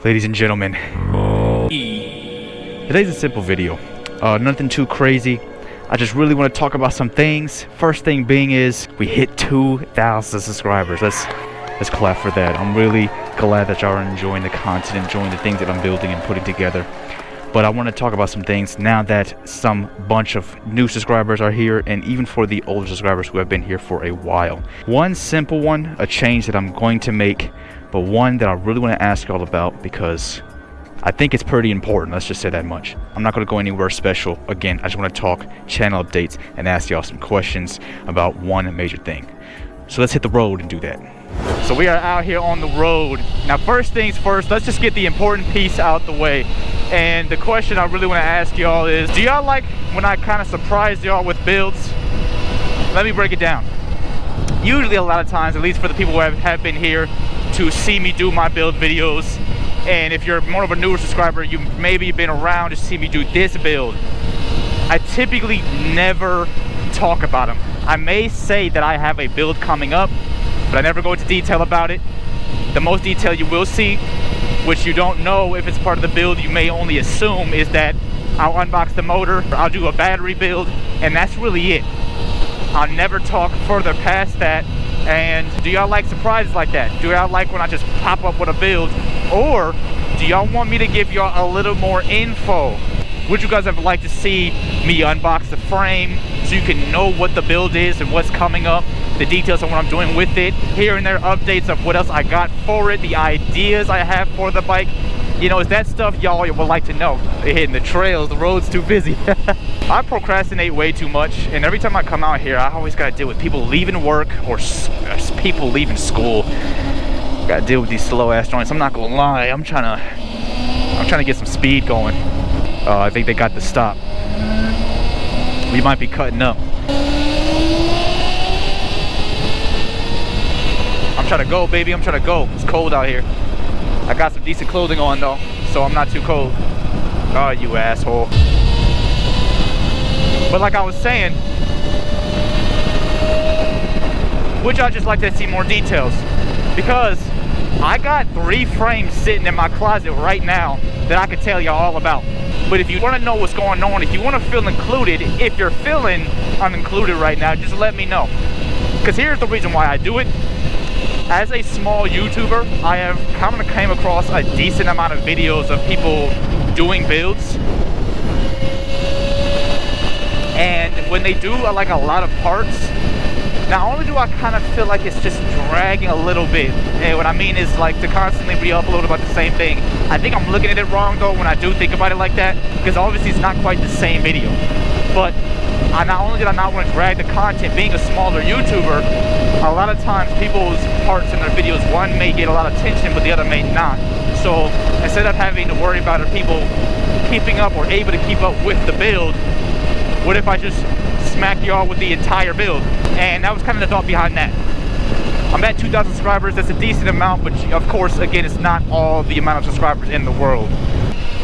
Ladies and gentlemen, today's a simple video. Nothing too crazy. I just really want to talk about some things. First thing being is we hit 2,000 subscribers. Let's clap for that. I'm really glad that y'all are enjoying the content, enjoying the things that I'm building and putting together. But I want to talk about some things now that some bunch of new subscribers are here, and even for the older subscribers who have been here for a while. One simple one, a change that I'm going to make, but one that I really want to ask y'all about because I think it's pretty important. Let's just say that much. I'm not going to go anywhere special. Again, I just want to talk channel updates and ask y'all some questions about one major thing. So let's hit the road and do that. So we are out here on the road. Now, first things first, let's just get the important piece out the way. And the question I really want to ask y'all is, do y'all like when I kind of surprise y'all with builds? Let me break it down. Usually a lot of times, at least for the people who have been here to see me do my build videos, and if you're more of a newer subscriber, you maybe been around to see me do this build, I typically never talk about them. I may say that I have a build coming up, but I never go into detail about it. The most detail you will see, which you don't know if it's part of the build, you may only assume, is that I'll unbox the motor, I'll do a battery build, and that's really it. I'll never talk further past that. And do y'all like surprises like that? Do y'all like when I just pop up with a build? Or do y'all want me to give y'all a little more info? Would you guys ever like to see me unbox the frame so you can know what the build is and what's coming up, the details of what I'm doing with it, here and there updates of what else I got for it, the ideas I have for the bike? You know, is that stuff y'all would like to know? Hitting the trails, the road's too busy. I procrastinate way too much, and every time I come out here, I always gotta deal with people leaving work or people leaving school. Gotta deal with these slow ass joints. I'm not gonna lie, I'm trying to get some speed going. I think they got the stop. We might be cutting up. I'm trying to go, baby. I'm trying to go. It's cold out here. I got some decent clothing on though, so I'm not too cold. Oh, you asshole. But like I was saying, would y'all just like to see more details? Because I got 3 frames sitting in my closet right now that I could tell y'all all about. But if you want to know what's going on, if you want to feel included, if you're feeling unincluded right now, just let me know. Because here's the reason why I do it. As a small YouTuber, I have kind of came across a decent amount of videos of people doing builds. And when they do like a lot of parts, not only do I kind of feel like it's just dragging a little bit, and what I mean is like to constantly re-upload about the same thing. I think I'm looking at it wrong though when I do think about it like that, because obviously it's not quite the same video. But not only did I not want to drag the content, being a smaller YouTuber, a lot of times people's parts in their videos, one may get a lot of attention, but the other may not. So instead of having to worry about people keeping up or able to keep up with the build, what if I just smack y'all with the entire build? And that was kind of the thought behind that. I'm at 2,000 subscribers. That's a decent amount, but of course, again, it's not all the amount of subscribers in the world.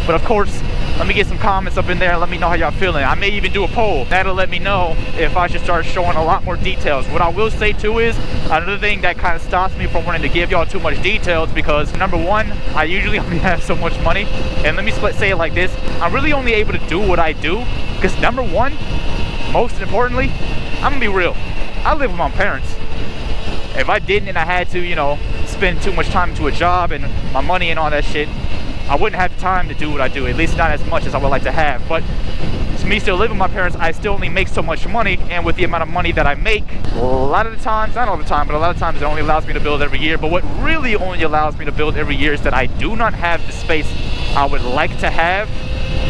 But of course, let me get some comments up in there and let me know how y'all feeling. I may even do a poll. That'll let me know if I should start showing a lot more details. What I will say too is, another thing that kind of stops me from wanting to give y'all too much details, because number one, I usually only have so much money. And let me say it like this, I'm really only able to do what I do because number one, most importantly, I'm gonna be real, I live with my parents. If I didn't and I had to, you know, spend too much time into a job and my money and all that shit, I wouldn't have time to do what I do, at least not as much as I would like to have. But to me still living with my parents, I still only make so much money, and with the amount of money that I make, a lot of the times, not all the time, but a lot of times it only allows me to build every year. But what really only allows me to build every year is that I do not have the space I would like to have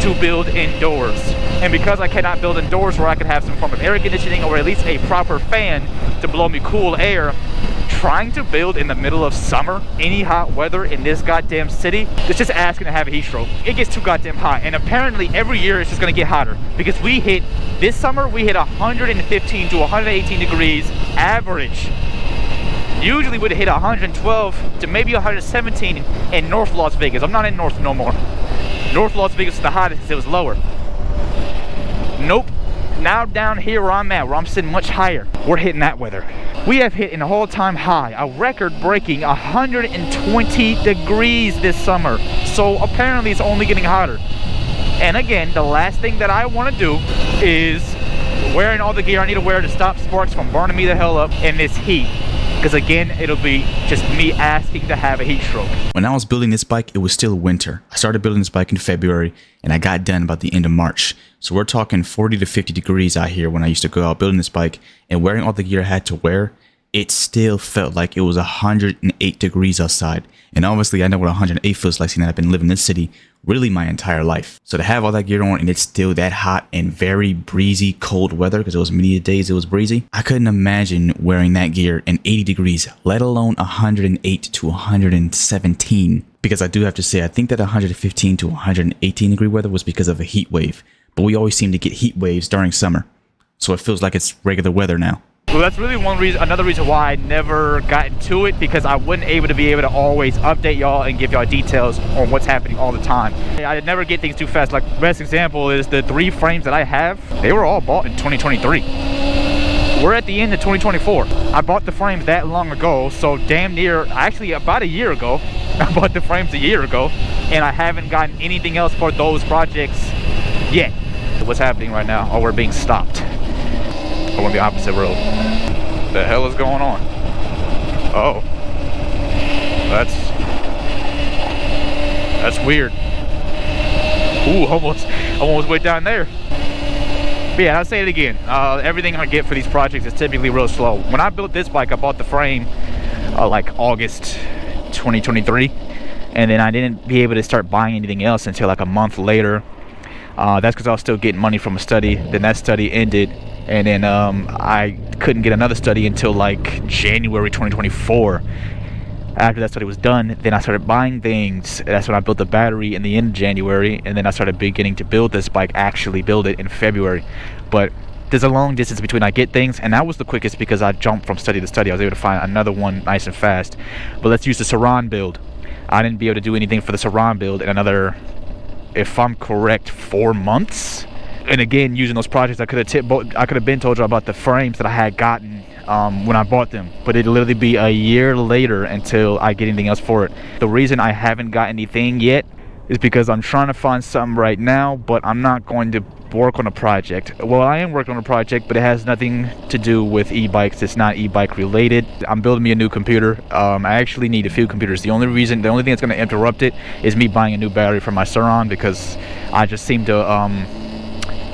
to build indoors. And because I cannot build indoors where I can have some form of air conditioning or at least a proper fan to blow me cool air, trying to build in the middle of summer, any hot weather in this goddamn city, it's just asking to have a heat stroke. It gets too goddamn hot, and apparently every year it's just gonna get hotter, because this summer we hit 115 to 118 degrees average. Usually we'd hit 112 to maybe 117 in North Las Vegas. I'm not in North no more. North Las Vegas was the hottest, it was lower. Nope, Now down here where I'm at, where I'm sitting much higher, we're hitting that weather. We have hit an all-time high, a record-breaking 120 degrees this summer. So apparently it's only getting hotter. And again, the last thing that I want to do is wearing all the gear I need to wear to stop sparks from burning me the hell up in this heat. Because again, it'll be just me asking to have a heat stroke. When I was building this bike, it was still winter. I started building this bike in February and I got done about the end of March. So we're talking 40 to 50 degrees out here when I used to go out building this bike, and wearing all the gear I had to wear, it still felt like it was 108 degrees outside. And obviously I know what 108 feels like, seeing that I've been living in this city really my entire life. So to have all that gear on and it's still that hot and very breezy, cold weather, because it was many days it was breezy, I couldn't imagine wearing that gear in 80 degrees, let alone 108 to 117. Because I do have to say, I think that 115 to 118 degree weather was because of a heat wave. But we always seem to get heat waves during summer. So it feels like it's regular weather now. Well, that's really another reason why I never got into it, because I wasn't able to always update y'all and give y'all details on what's happening all the time. I never get things too fast. Like, best example is the 3 frames that I have, they were all bought in 2023. We're at the end of 2024. I bought the frames that long ago, so damn near, actually about a year ago. I bought the frames a year ago, and I haven't gotten anything else for those projects yet. What's happening right now? Oh, we're being stopped. I want the opposite road. The hell is going on? Oh, that's weird. Ooh, almost way down there. But yeah, I'll say it again. Everything I get for these projects is typically real slow. When I built this bike, I bought the frame like August 2023, and then I didn't be able to start buying anything else until like a month later. That's because I was still getting money from a study. Then that study ended, and then I couldn't get another study until like January 2024. After that study was done, then I started buying things. That's when I built the battery in the end of January, and then I started beginning to build this bike, actually build it in February. But there's a long distance between I get things, and that was the quickest because I jumped from study to study. I was able to find another one nice and fast. But let's use the Saran build. I didn't be able to do anything for the Saran build in another, if I'm correct, 4 months. And again, using those projects, I could have been told you about the frames that I had gotten when I bought them, but it'll literally be a year later until I get anything else for it. The reason I haven't got anything yet is because I'm trying to find something right now, but I'm not going to work on a project. Well, I am working on a project, but it has nothing to do with e-bikes. It's not e-bike related. I'm building me a new computer. I actually need a few computers. The only thing that's going to interrupt it is me buying a new battery for my Saran, because I just seem to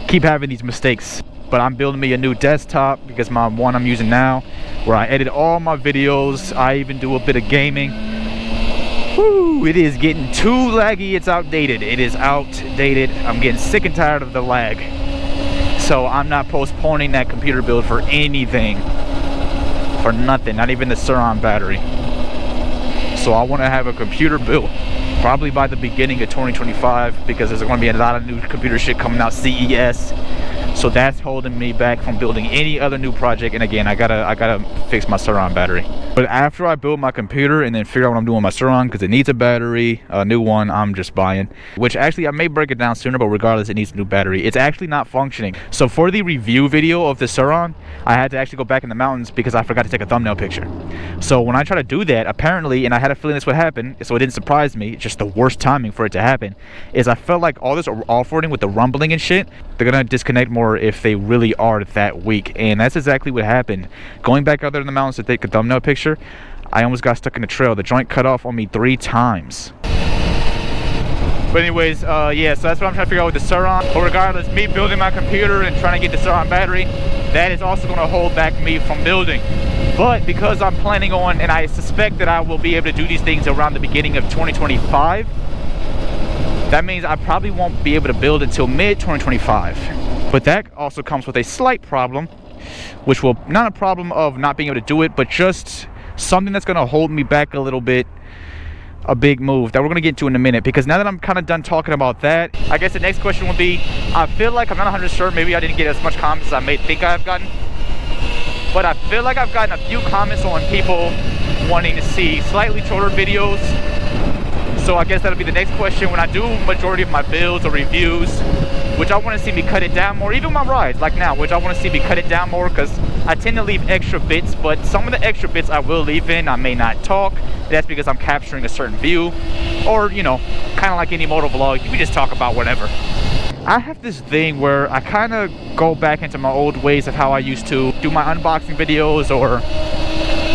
keep having these mistakes. But I'm building me a new desktop because my one I'm using now, where I edit all my videos, I even do a bit of gaming. Woo, it is getting too laggy. It's outdated. It is outdated. I'm getting sick and tired of the lag. So I'm not postponing that computer build for anything, for nothing, not even the Saran battery. So I want to have a computer built probably by the beginning of 2025, because there's going to be a lot of new computer shit coming out, CES. So that's holding me back from building any other new project. And again, I gotta fix my Saran battery. But after I build my computer and then figure out what I'm doing with my Saran, because it needs a battery, a new one I'm just buying, which actually I may break it down sooner, but regardless, it needs a new battery. It's actually not functioning. So for the review video of the Saran, I had to actually go back in the mountains because I forgot to take a thumbnail picture. So when I try to do that, apparently, and I had a feeling this would happen, so it didn't surprise me, it's just the worst timing for it to happen, is I felt like all this off-roading with the rumbling and shit, they're gonna disconnect more if they really are that weak. And that's exactly what happened. Going back out there in the mountains to take a thumbnail picture, I almost got stuck in the trail. The joint cut off on me 3 times. But anyways, yeah, so that's what I'm trying to figure out with the Saran. But regardless, me building my computer and trying to get the Saran battery, that is also going to hold back me from building. But because I'm planning on, and I suspect that I will be able to do these things around the beginning of 2025, that means I probably won't be able to build until mid-2025. But that also comes with a slight problem, which will, not a problem of not being able to do it, but just something that's going to hold me back a little bit. A big move that we're going to get into in a minute, because now that I'm kind of done talking about that, I guess the next question would be, I feel like I'm not 100% sure, maybe I didn't get as much comments as I may think I've gotten, but I feel like I've gotten a few comments on people wanting to see slightly shorter videos. So I guess that'll be the next question when I do majority of my builds or reviews. which I want to see me cut it down more, even my rides like now, which I want to see me cut it down more, because I tend to leave extra bits, but some of the extra bits I will leave in. I may not talk. That's because I'm capturing a certain view, or you know, kind of like any moto vlog, we just talk about whatever. I have this thing where I kind of go back into my old ways of how I used to do my unboxing videos or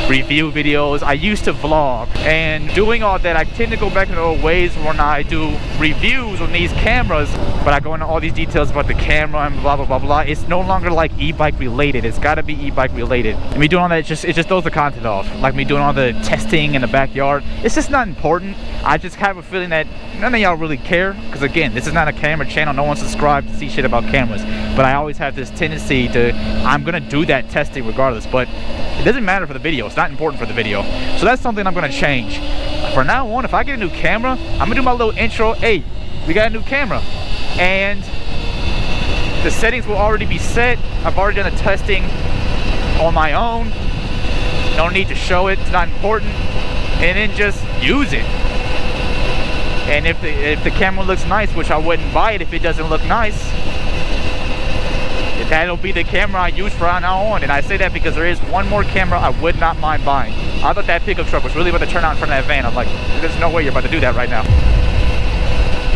review videos. I used to vlog, and doing all that, I tend to go back into old ways when I do reviews on these cameras, but I go into all these details about the camera and blah blah blah blah. It's no longer like e-bike related. It's got to be e-bike related. And me doing all that, it just throws the content off. Like me doing all the testing in the backyard, it's just not important. I just have a feeling that none of y'all really care, because again, this is not a camera channel. No one's subscribed to see shit about cameras, but I always have this tendency to, I'm gonna do that testing regardless, but it doesn't matter for the video. It's not important for the video. So that's something I'm gonna change. For now on, if I get a new camera, I'm gonna do my little intro. Hey, we got a new camera, and the settings will already be set. I've already done the testing on my own. No need to show it. It's not important. And then just use it. And if the camera looks nice, which I wouldn't buy it if it doesn't look nice, that'll be the camera I use from now on. And I say that because there is one more camera I would not mind buying. I thought that pickup truck was really about to turn out in front of that van. I'm like, there's no way you're about to do that right now.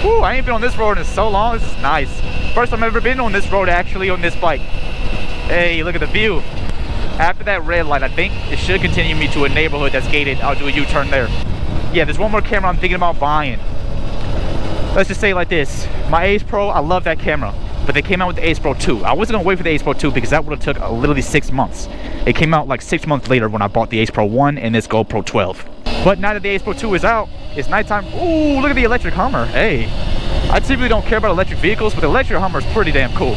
Woo, I ain't been on this road in so long. This is nice. First time I've ever been on this road, actually, on this bike. Hey, look at the view. After that red light, I think it should continue me to a neighborhood that's gated. I'll do a U-turn there. Yeah, there's one more camera I'm thinking about buying. Let's just say it like this. My Ace Pro, I love that camera, but they came out with the Ace Pro 2. I wasn't gonna wait for the Ace Pro 2 because that would have took literally 6 months. It came out like 6 months later when I bought the Ace Pro 1 and this GoPro 12. But now that the Ace Pro 2 is out, it's nighttime. Ooh, look at the electric Hummer. Hey, I typically don't care about electric vehicles, but the electric Hummer is pretty damn cool.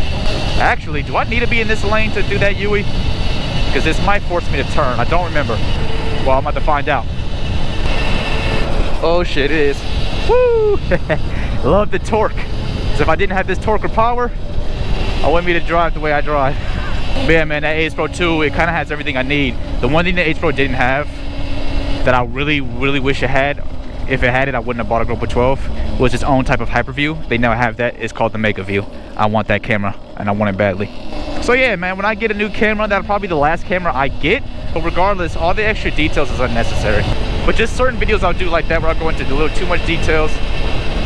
Actually, do I need to be in this lane to do that Yui? Because this might force me to turn. I don't remember. Well, I'm about to find out. Oh shit, it is. Woo! Love the torque. So if I didn't have this torque or power, I wouldn't be to drive the way I drive. But yeah, man, that Ace Pro 2, it kind of has everything I need. The one thing the Ace Pro didn't have that I really wish it had, if it had it, I wouldn't have bought a GoPro 12, was its own type of hyper view. They now have that. It's called the Mega View. I want that camera, and I want it badly. So yeah, man, when I get a new camera, that'll probably be the last camera I get. But regardless, all the extra details is unnecessary. But just certain videos I'll do like that where I'll go into a little too much details.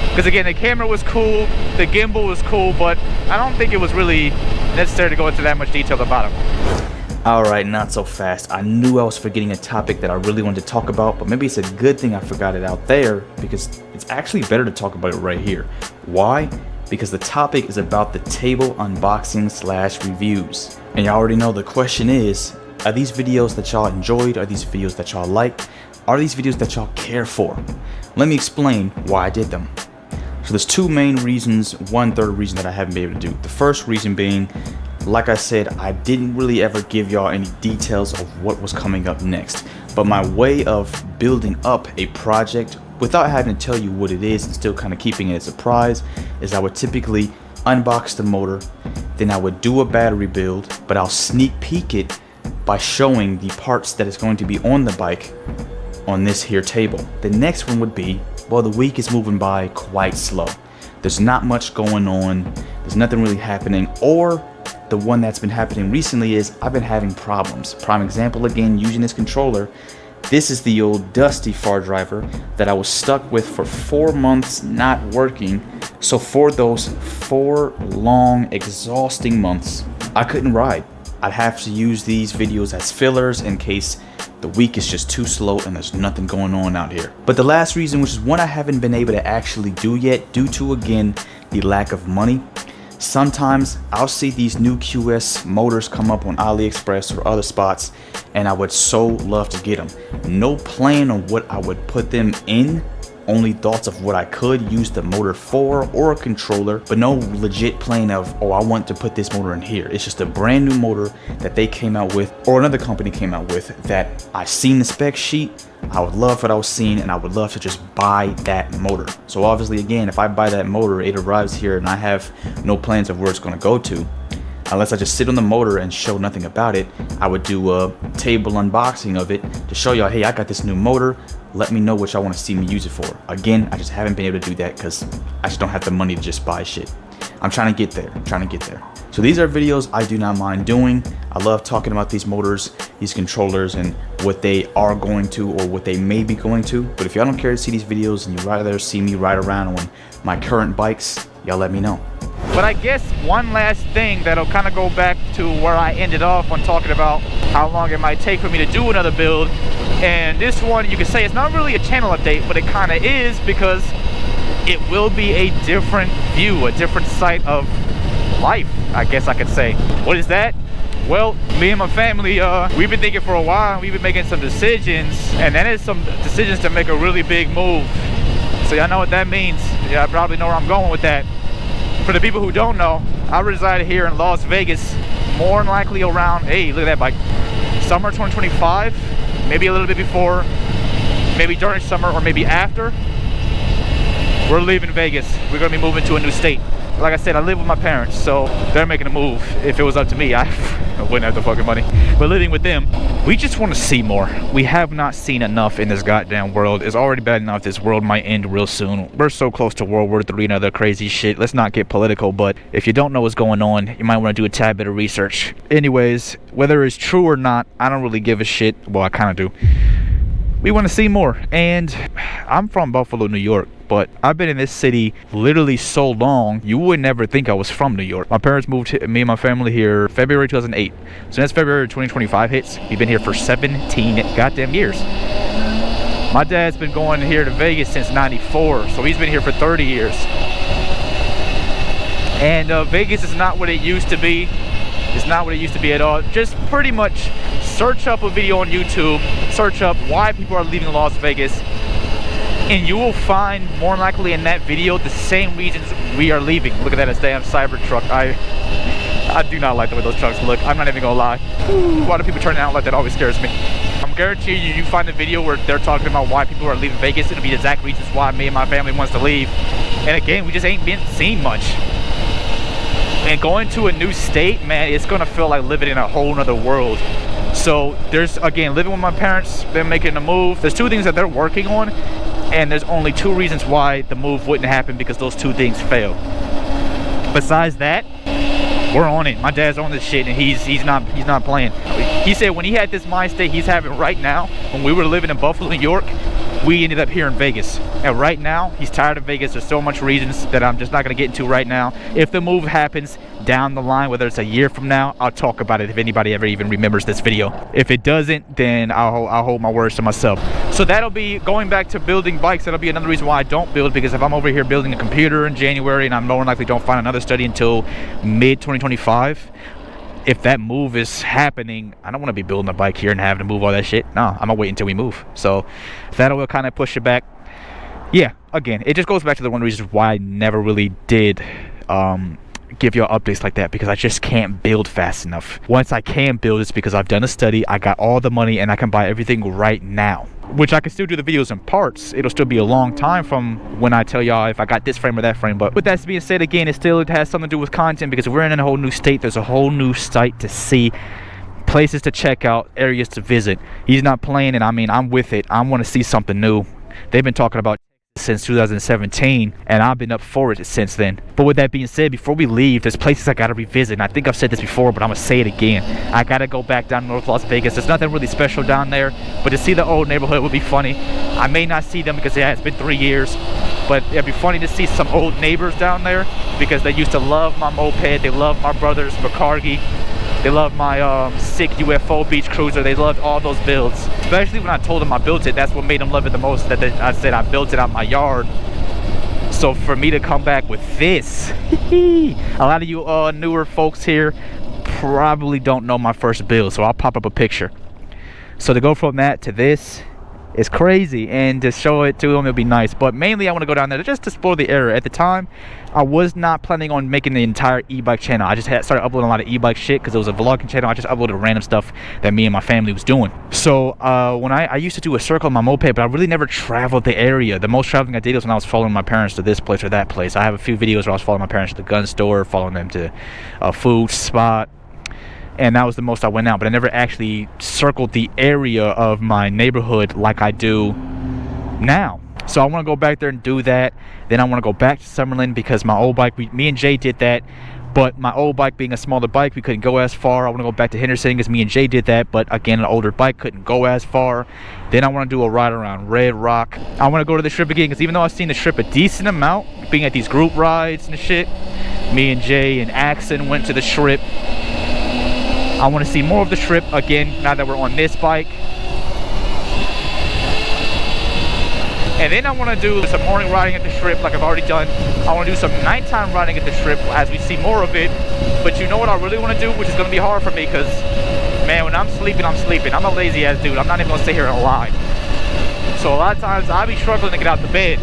Because again, the camera was cool, the gimbal was cool, but I don't think it was really necessary to go into that much detail about them. Alright, not so fast. I knew I was forgetting a topic that I really wanted to talk about, but maybe it's a good thing I forgot it out there, because it's actually better to talk about it right here. Why? Because the topic is about the table unboxing / reviews. And you already know the question is, are these videos that y'all enjoyed? Are these videos that y'all liked? Are these videos that y'all care for? Let me explain why I did them. So there's two main reasons, one third reason that I haven't been able to do. The first reason being, like I said, I didn't really ever give y'all any details of what was coming up next. But my way of building up a project without having to tell you what it is and still kind of keeping it a surprise is I would typically unbox the motor, then I would do a battery build, but I'll sneak peek it by showing the parts that is going to be on the bike on this here table. The next one would be, well, the week is moving by quite slow. There's not much going on. There's nothing really happening. Or the one that's been happening recently is I've been having problems. Prime example again, using this controller. This is the old dusty far driver that I was stuck with for 4 months not working. So for those 4 long, exhausting months, I couldn't ride. I'd have to use these videos as fillers in case the week is just too slow and there's nothing going on out here. But the last reason, which is one I haven't been able to actually do yet due to, again, the lack of money. Sometimes I'll see these new QS motors come up on AliExpress or other spots, and I would so love to get them. No plan on what I would put them in, only thoughts of what I could use the motor for or a controller, but no legit plan of, oh, I want to put this motor in here. It's just a brand new motor that they came out with, or another company came out with, that I seen the spec sheet. I would love what I was seeing, and I would love to just buy that motor. So obviously, again, if I buy that motor, it arrives here and I have no plans of where it's going to go to. Unless I just sit on the motor and show nothing about it, I would do a table unboxing of it to show y'all, hey, I got this new motor. Let me know what y'all want to see me use it for. Again, I just haven't been able to do that because I just don't have the money to just buy shit. I'm trying to get there. So these are videos I do not mind doing. I love talking about these motors, these controllers, and what they are going to or what they may be going to. But if y'all don't care to see these videos and you'd rather see me ride around on my current bikes, y'all let me know. But I guess one last thing that'll kind of go back to where I ended off when talking about how long it might take for me to do another build. And this one, you could say it's not really a channel update, but it kind of is, because it will be a different view, a different side of life, I guess I could say. What is that? Well, me and my family, we've been thinking for a while, and we've been making some decisions, and that is some decisions to make a really big move. So y'all know what that means. Yeah, I probably know where I'm going with that. For the people who don't know, I reside here in Las Vegas, more than likely around, hey, look at that bike, summer 2025, maybe a little bit before, maybe during summer, or maybe after. We're leaving Vegas. We're gonna be moving to a new state. Like I said, I live with my parents, so they're making a move. If it was up to me, I wouldn't have the fucking money. But living with them, we just want to see more. We have not seen enough in this goddamn world. It's already bad enough this world might end real soon. We're so close to World War III and other crazy shit. Let's not get political, but if you don't know what's going on, you might want to do a tad bit of research. Anyways, whether it's true or not, I don't really give a shit. Well, I kind of do. We want to see more. And I'm from Buffalo, New York, but I've been in this city literally so long, you would never think I was from New York. My parents moved me and my family here February 2008. So that's February 2025 hits. We've been here for 17 goddamn years. My dad's been going here to Vegas since '94, so he's been here for 30 years. And Vegas is not what it used to be. It's not what it used to be at all. Just pretty much search up a video on YouTube, search up why people are leaving Las Vegas, and you will find more likely in that video the same reasons we are leaving. Look at that, it's a damn Cybertruck. I do not like the way those trucks look. I'm not even gonna lie. Why do people turn out like that? Always scares me. I'm guaranteeing you find a video where they're talking about why people are leaving Vegas. It'll be the exact reasons why me and my family wants to leave. And again, we just ain't been seen much. And going to a new state, man, it's gonna feel like living in a whole nother world. So there's, again, living with my parents, them making a move. There's two things that they're working on, and there's only two reasons why the move wouldn't happen, because those two things fail. Besides that, we're on it. My dad's on this shit, and he's not playing. He said when he had this mind state he's having right now, when we were living in Buffalo, New York, we ended up here in Vegas. And right now, he's tired of Vegas. There's so much reasons that I'm just not gonna get into right now. If the move happens down the line, whether it's a year from now, I'll talk about it if anybody ever even remembers this video. If it doesn't, then I'll hold my words to myself. So that'll be, going back to building bikes, that'll be another reason why I don't build, because if I'm over here building a computer in January and I'm more than likely don't find another study until mid-2025, if that move is happening, I don't want to be building a bike here and having to move all that shit. No, I'm gonna wait until we move. So that will kind of push it back. Yeah, again, it just goes back to the one reason why I never really did give y'all updates like that, because I just can't build fast enough. Once I can build, it's because I've done a study, I got all the money, and I can buy everything right now, which I can still do the videos in parts. It'll still be a long time from when I tell y'all if I got this frame or that frame. But with that being said, again, it still has something to do with content, because we're in a whole new state. There's a whole new site to see, places to check out, areas to visit. He's not playing, and I mean, I'm with it. I want to see something new. They've been talking about since 2017, and I've been up for it since then. But with that being said, before we leave, there's places I gotta revisit, and I think I've said this before, but I'm gonna say it again. I gotta go back down to North Las Vegas. There's nothing really special down there, but to see the old neighborhood would be funny. I may not see them because it's been 3 years, but it'd be funny to see some old neighbors down there, because they used to love my moped, they love my brother's McCargy, they love my sick UFO beach cruiser. They loved all those builds, especially when I told them I built it. That's what made them love it the most, that I said I built it out my yard. So for me to come back with this, a lot of you newer folks here probably don't know my first build, so I'll pop up a picture. So to go from that to this is crazy, and to show it to them, it'll be nice. But mainly I want to go down there just to explore the area. At the time, I was not planning on making the entire e-bike channel. I just started uploading a lot of e-bike shit because it was a vlogging channel. I just uploaded random stuff that me and my family was doing. So when I used to do a circle on my moped, but I really never traveled the area. The most traveling I did was when I was following my parents to this place or that place. I have a few videos where I was following my parents to the gun store, following them to a food spot, and that was the most I went out. But I never actually circled the area of my neighborhood like I do now. So I want to go back there and do that. Then I want to go back to Summerlin because my old bike, me and Jay did that. But my old bike being a smaller bike, we couldn't go as far. I want to go back to Henderson because me and Jay did that. But again, an older bike couldn't go as far. Then I want to do a ride around Red Rock. I want to go to the Strip again because even though I've seen the Strip a decent amount, being at these group rides and shit, me and Jay and Axon went to the Strip. I want to see more of the Strip again now that we're on this bike. And then I want to do some morning riding at the Strip like I've already done. I want to do some nighttime riding at the Strip as we see more of it. But you know what I really want to do, which is going to be hard for me because, man, when I'm sleeping, I'm sleeping. I'm a lazy ass dude. I'm not even going to sit here and lie. So a lot of times I'll be struggling to get out the bed.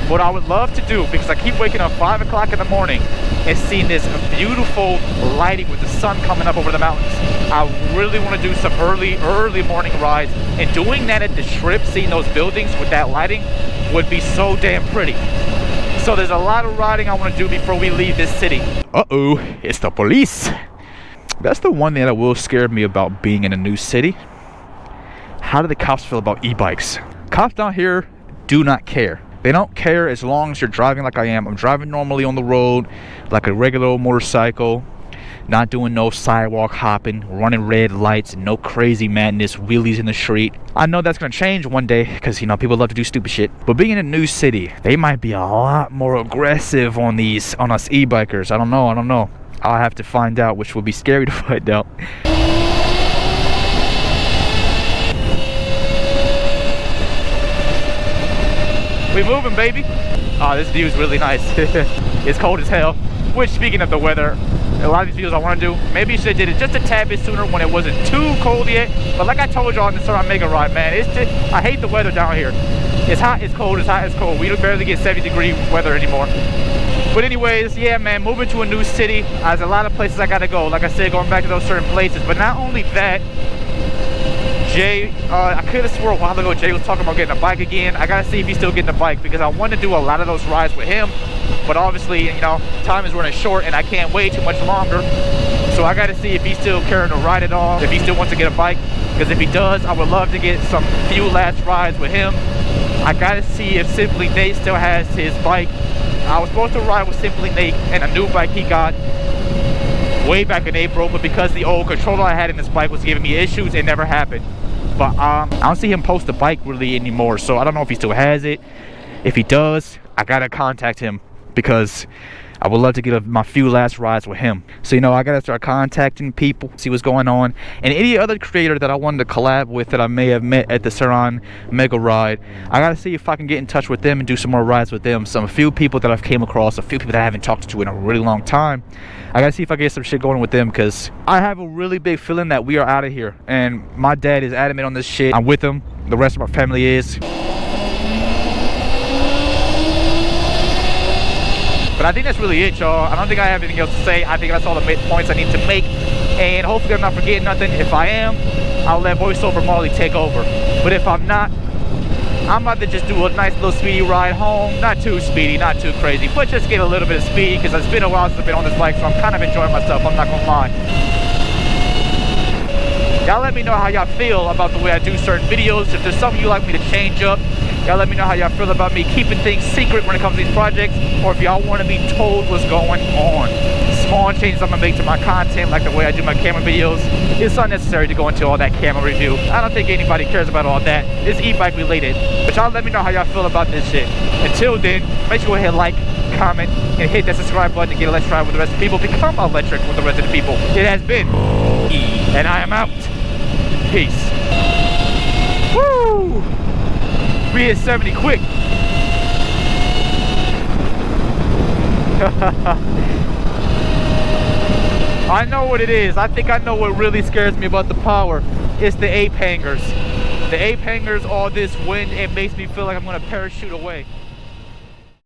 What I would love to do, because I keep waking up 5 o'clock in the morning and seeing this beautiful lighting with the sun coming up over the mountains. I really want to do some early morning rides, and doing that at the Strip, seeing those buildings with that lighting would be so damn pretty. So there's a lot of riding I want to do before we leave this city. Uh-oh, it's the police. That's the one thing that will scare me about being in a new city. How do the cops feel about e-bikes? Cops down here do not care. They don't care as long as you're driving like I am. I'm driving normally on the road like a regular old motorcycle, not doing no sidewalk hopping, running red lights, and no crazy madness, wheelies in the street. I know that's gonna change one day because, you know, people love to do stupid shit. But being in a new city, they might be a lot more aggressive on us e-bikers. I don't know. I'll have to find out, which will be scary to find out. We moving, baby. Oh, this view is really nice. It's cold as hell. Which, speaking of the weather, a lot of these videos I want to do, maybe you should have did it just a tad bit sooner when it wasn't too cold yet. But like I told y'all in the Sondors Mega Ride, man, it's just, I hate the weather down here. It's hot, it's cold, it's hot, it's cold. We don't barely get 70-degree weather anymore. But anyways, yeah, man, moving to a new city. There's a lot of places I gotta go. Like I said, going back to those certain places. But not only that, Jay, I could have swore a while ago Jay was talking about getting a bike again. I gotta see if he's still getting a bike because I want to do a lot of those rides with him. But obviously, you know, time is running short and I can't wait too much longer. So I gotta see if he's still caring to ride it all, if he still wants to get a bike. Because if he does, I would love to get some few last rides with him. I gotta see if Simply Nate still has his bike. I was supposed to ride with Simply Nate and a new bike he got way back in April, but because the old controller I had in this bike was giving me issues, it never happened. But I don't see him post the bike really anymore, so I don't know if he still has it. If he does, I gotta contact him because I would love to get my few last rides with him. So, you know, I gotta start contacting people, see what's going on. And any other creator that I wanted to collab with that I may have met at the Sondors Mega Ride, I gotta see if I can get in touch with them and do some more rides with them. A few people that I've came across, a few people that I haven't talked to in a really long time. I gotta see if I can get some shit going with them because I have a really big feeling that we are out of here. And my dad is adamant on this shit. I'm with him. The rest of my family is. But I think that's really it, y'all. I don't think I have anything else to say. I think that's all the points I need to make. And hopefully I'm not forgetting nothing. If I am, I'll let voiceover Marley take over. But if I'm not, I'm about to just do a nice little speedy ride home. Not too speedy, not too crazy, but just get a little bit of speed because it's been a while since I've been on this bike, so I'm kind of enjoying myself, I'm not gonna lie. Y'all let me know how y'all feel about the way I do certain videos. If there's something you'd like me to change up, y'all let me know how y'all feel about me keeping things secret when it comes to these projects, or if y'all want to be told what's going on. Small changes I'm gonna make to my content, like the way I do my camera videos. It's unnecessary to go into all that camera review. I don't think anybody cares about all that. It's e-bike related. But y'all let me know how y'all feel about this shit. Until then, make sure you hit like, comment, and hit that subscribe button to get electrified with the rest of the people. Become electric with the rest of the people. It has been E, and I am out. Peace. Woo! We hit 70 quick. I know what it is. I think I know what really scares me about the power. It's the ape hangers. The ape hangers, all this wind, it makes me feel like I'm gonna parachute away.